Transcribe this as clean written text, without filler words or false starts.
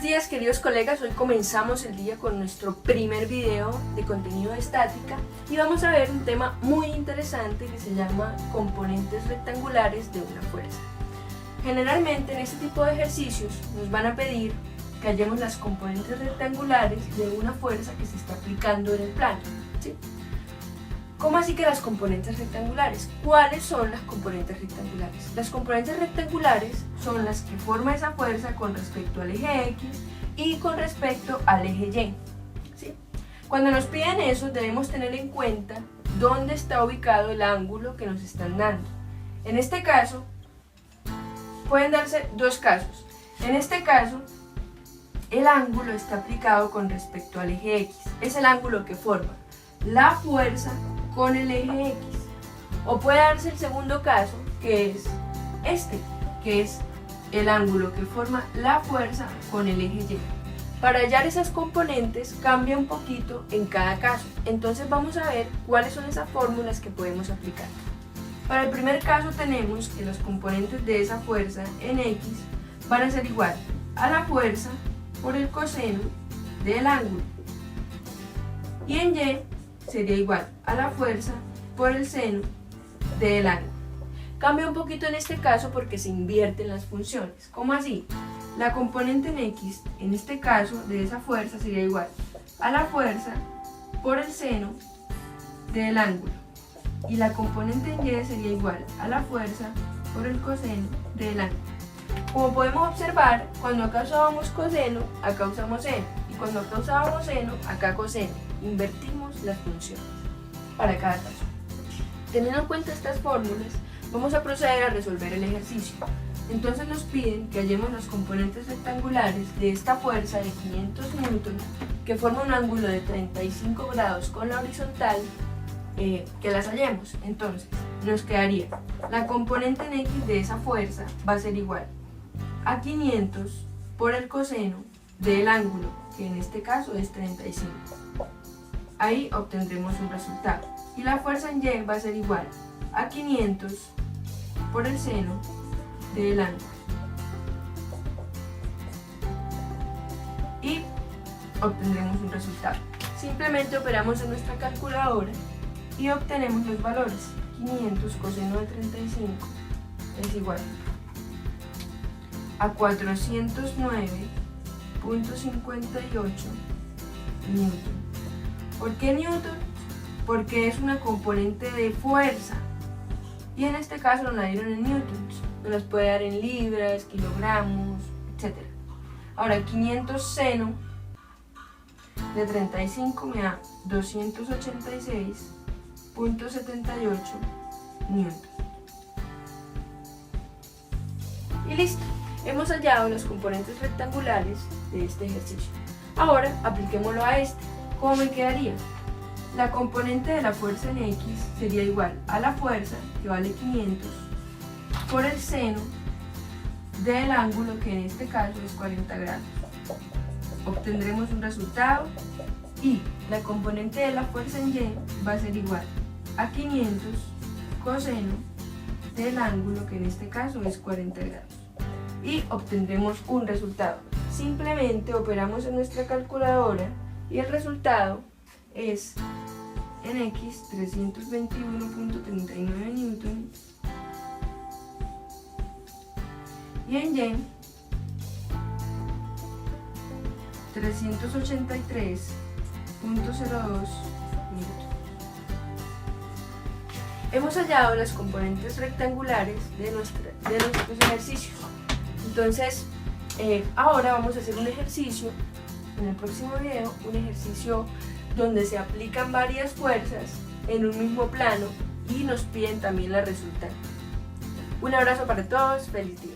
días, queridos colegas, hoy comenzamos el día con nuestro primer video de contenido de estática y vamos a ver un tema muy interesante que se llama componentes rectangulares de una fuerza. Generalmente en este tipo de ejercicios nos van a pedir que hallemos las componentes rectangulares de una fuerza que se está aplicando en el plano, ¿sí? ¿Cómo así que las componentes rectangulares? ¿Cuáles son las componentes rectangulares? Las componentes rectangulares son las que forma esa fuerza con respecto al eje X y con respecto al eje Y, ¿sí? Cuando nos piden eso debemos tener en cuenta dónde está ubicado el ángulo que nos están dando. En este caso, pueden darse dos casos. En este caso, el ángulo está aplicado con respecto al eje X. Es el ángulo que forma la fuerza con el eje X. O puede darse el segundo caso, que es este, que es el ángulo que forma la fuerza con el eje Y. Para hallar esas componentes cambia un poquito en cada caso. Entonces vamos a ver cuáles son esas fórmulas que podemos aplicar. Para el primer caso tenemos que los componentes de esa fuerza en X van a ser igual a la fuerza por el coseno del ángulo. Y en Y sería igual a la fuerza por el seno del ángulo. Cambia un poquito en este caso porque se invierten las funciones. ¿Cómo así? La componente en X, en este caso, de esa fuerza sería igual a la fuerza por el seno del ángulo. Y la componente en Y sería igual a la fuerza por el coseno del ángulo. Como podemos observar, cuando acá usábamos coseno, acá usamos seno. Y cuando acá usábamos seno, acá coseno. Invertimos las funciones para cada caso. Teniendo en cuenta estas fórmulas, vamos a proceder a resolver el ejercicio. Entonces nos piden que hallemos los componentes rectangulares de esta fuerza de 500 newton que forma un ángulo de 35 grados con la horizontal, que las hallemos. Entonces nos quedaría la componente en X de esa fuerza va a ser igual a 500 por el coseno del ángulo, que en este caso es 35. Ahí obtendremos un resultado. Y la fuerza en Y va a ser igual a 500 por el seno del ángulo. Y obtendremos un resultado. Simplemente operamos en nuestra calculadora y obtenemos los valores. 500 coseno de 35 es igual a 409.58 newton. ¿Por qué newton? Porque es una componente de fuerza y en este caso nos la dieron en newtons. Nos las puede dar en libras, kilogramos, etc. Ahora 500 seno de 35 me da 286.78 newton. Y listo, hemos hallado los componentes rectangulares de este ejercicio. Ahora apliquémoslo a este. ¿Cómo me quedaría? La componente de la fuerza en X sería igual a la fuerza, que vale 500, por el seno del ángulo, que en este caso es 40 grados. Obtendremos un resultado y la componente de la fuerza en Y va a ser igual a 500 coseno del ángulo, que en este caso es 40 grados. Y obtendremos un resultado. Simplemente operamos en nuestra calculadora y el resultado es en X 321.39 newton y en Y 383.02 newton. Hemos hallado las componentes rectangulares de nuestros ejercicios. Entonces, ahora vamos a hacer un ejercicio, en el próximo video, un ejercicio donde se aplican varias fuerzas en un mismo plano y nos piden también la resultante. Un abrazo para todos, feliz día.